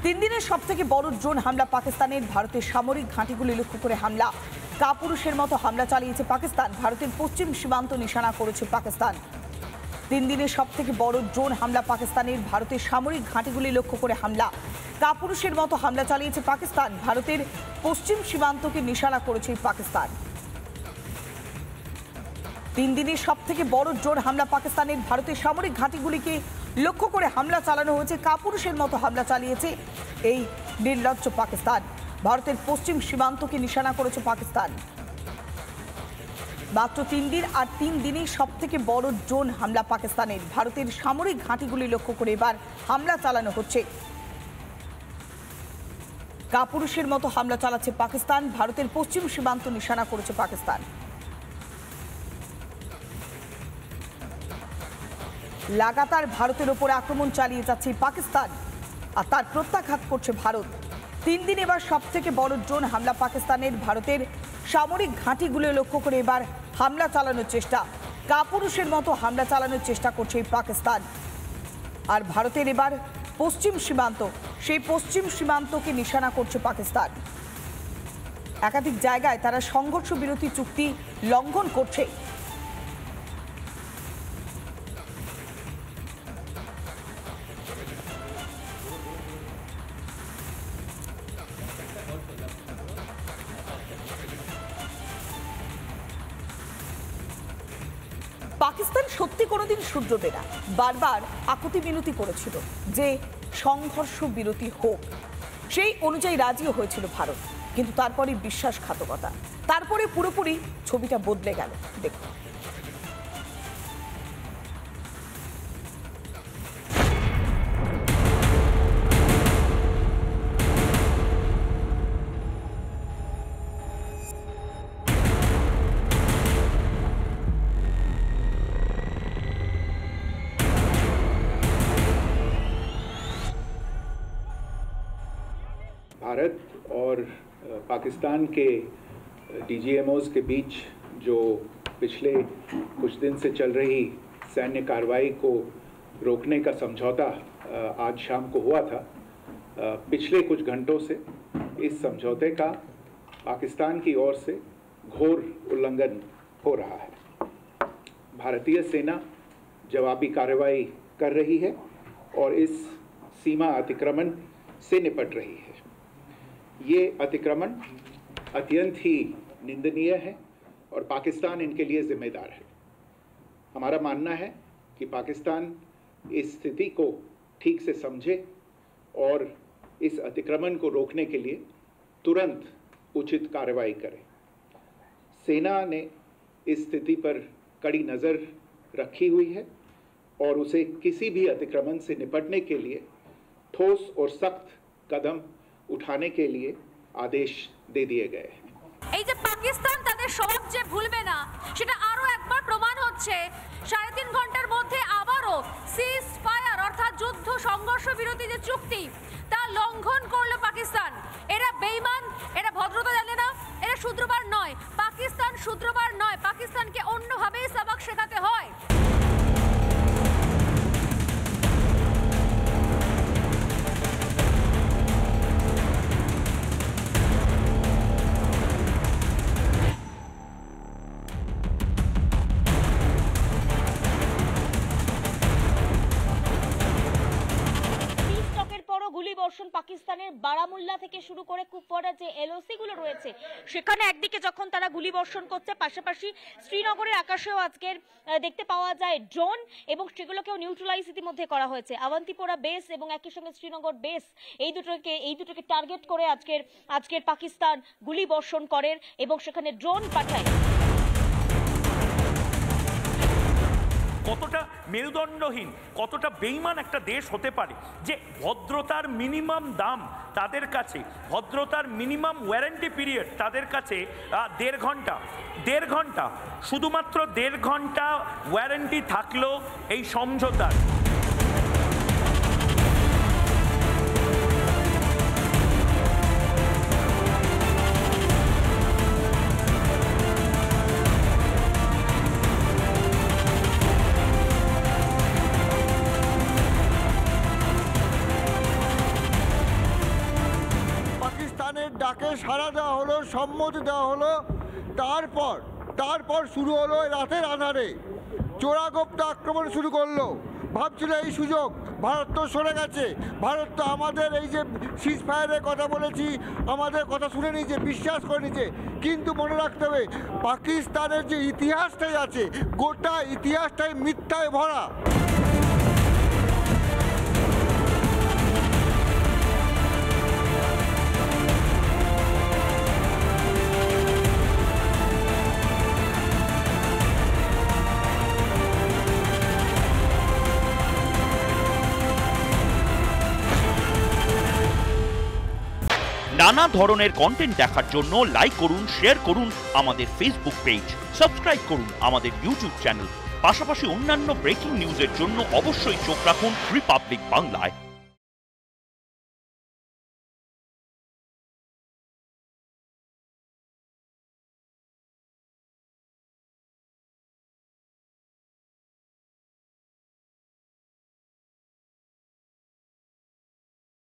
তিন দিনের সবথেকে বড় ড্রোন হামলা পাকিস্তানের ভারতের সামরিক ঘাঁটিগুলি লক্ষ্য করে হামলা। কাপুরুষের মতো হামলা চালিয়েছে পাকিস্তান। ভারতের পশ্চিম সীমান্ত নিশানা করেছে পাকিস্তান। তিন দিনের সবথেকে বড় ড্রোন হামলা পাকিস্তানের ভারতের সামরিক ঘাঁটিগুলি লক্ষ্য করে হামলা। কাপুরুষের মতো হামলা চালিয়েছে পাকিস্তান। ভারতের পশ্চিম সীমান্তকে নিশানা করেছে পাকিস্তান। তিন দিনের সবথেকে বড় ড্রোন হামলা পাকিস্তানের ভারতের সামরিক ঘাঁটিগুলিকে লক্ষ্য করে হামলা চালানো হয়েছে। কাপুরুষের মতো হামলা চালিয়েছে এই নির্লজ্জ পাকিস্তান। ভারতের পশ্চিম সীমান্তকে নিশানা করেছে পাকিস্তান। মাত্র 3 দিন আর 3 দিনেই সবথেকে বড় ড্রোন হামলা পাকিস্তানের ভারতের সামরিক ঘাঁটিগুলি লক্ষ্য করে এবার হামলা চালানো হচ্ছে। কাপুরুষের মতো হামলা চালাচ্ছে পাকিস্তান। ভারতের পশ্চিম সীমান্ত নিশানা করেছে পাকিস্তান। লাগাতার ভারতের ওপর আক্রমণ চালিয়ে যাচ্ছে পাকিস্তান আর তার প্রত্যাঘাত করছে ভারত। 3 দিন এবার সবথেকে বড় ড্রোন হামলা পাকিস্তানের ভারতের সামরিক ঘাঁটিগুলো লক্ষ্য করে এবার হামলা চালানোর চেষ্টা। কাপুরুষের মতো হামলা চালানোর চেষ্টা করছে পাকিস্তান। আর ভারতের এবার পশ্চিম সীমান্ত, সেই পশ্চিম সীমান্তকে নিশানা করছে পাকিস্তান। একাধিক জায়গায় তারা সংঘর্ষ বিরতি চুক্তি লঙ্ঘন করছে। পাকিস্তান সত্যি কোনোদিন শুধরবে না। বারবার আকুতি মিনতি করেছিল যে সংঘর্ষ বিরতি হোক, সেই অনুযায়ী রাজিও হয়েছিল ভারত, কিন্তু তারপরে বিশ্বাসঘাতকতা, তারপরে পুরোপুরি ছবিটা বদলে গেল। দেখুন, भारत और पाकिस्तान के डीजीएमओज के बीच जो पिछले कुछ दिन से चल रही सैन्य कार्रवाई को रोकने का समझौता आज शाम को हुआ था, पिछले कुछ घंटों से इस समझौते का पाकिस्तान की ओर से घोर उल्लंघन हो रहा है। भारतीय सेना जवाबी कार्रवाई कर रही है और इस सीमा अतिक्रमण से निपट रही है। ये अतिक्रमण अत्यंत ही निंदनीय है और पाकिस्तान इनके लिए जिम्मेदार है। हमारा मानना है कि पाकिस्तान इस स्थिति को ठीक से समझे और इस अतिक्रमण को रोकने के लिए तुरंत उचित कार्रवाई करे। सेना ने इस स्थिति पर कड़ी नज़र रखी हुई है और उसे किसी भी अतिक्रमण से निपटने के लिए ठोस और सख्त कदम उठाने के लिए आदेश दे दिए गए हैं। এই যে পাকিস্তান তাদের সব যে ভুলবে না, সেটা আরো একবার প্রমাণ হচ্ছে। 3.5 ঘন্টার মধ্যে আবারও সিজ ফায়ার অর্থাৎ যুদ্ধ সংঘর্ষ বিরতি যে চুক্তি তা লঙ্ঘন করলো পাকিস্তান। এরা বেঈমান, এরা ভদ্রতা জানে না, এরা শুধরবার নয়। পাকিস্তান শুধরবার নয়, পাকিস্তানকে অন্যভাবেই সবক শেখাতে হয়। গুলিবর্ষণ পাকিস্তানের বারামুল্লা থেকে শুরু করে কুপওয়ারা যে এলওসি গুলো রয়েছে সেখানে একদিকে যখন তারা গুলিবর্ষণ করছে, পাশাপাশি শ্রীনগরের আকাশেও আজকের দেখতে পাওয়া যায় ড্রোন এবং সেগুলোকেও নিউট্রালাইজ ইতিমধ্যে করা হয়েছে। আওয়ান্তিপোরা বেস এবং একই সঙ্গে শ্রীনগর বেস এই দুটোকে টার্গেট করে আজকের পাকিস্তান গুলিবর্ষণ করে এবং সেখানে ড্রোন পাঠায়। কতটা মেরুদণ্ডহীন, কতটা বেঈমান একটা দেশ হতে পারে যে ভদ্রতার মিনিমাম দাম তাদের কাছে, ভদ্রতার মিনিমাম ওয়ারেন্টি পিরিয়ড তাদের কাছে 1.5 ঘন্টা, শুধুমাত্র 1.5 ঘন্টা ওয়ারেন্টি থাকলো এই সমঝোতার। ডাকে সাড়া দেওয়া হলো, সম্মতি দেওয়া হলো। তারপর শুরু হলো রাতের আধারে চোরাগোপ্তা আক্রমণ শুরু করলো। ভাবছিল এই সুযোগ, ভারত তো সরে গেছে, ভারত তো আমাদের এই যে সিজ ফায়ারের কথা বলেছি, আমাদের কথা শুনে নিয়েছে, বিশ্বাস করে নিয়েছে। কিন্তু মনে রাখতে হবে, পাকিস্তানের যে ইতিহাসটাই আছে, গোটা ইতিহাসটাই মিথ্যায় ভরা। নানা ধরনের কন্টেন্ট দেখার জন্য লাইক করুন, শেয়ার করুন আমাদের ফেসবুক পেজ, সাবস্ক্রাইব করুন আমাদের ইউটিউব চ্যানেল। পাশাপাশি অন্যান্য ব্রেকিং নিউজের জন্য অবশ্যই চোখ রাখুন রিপাবলিক বাংলায়।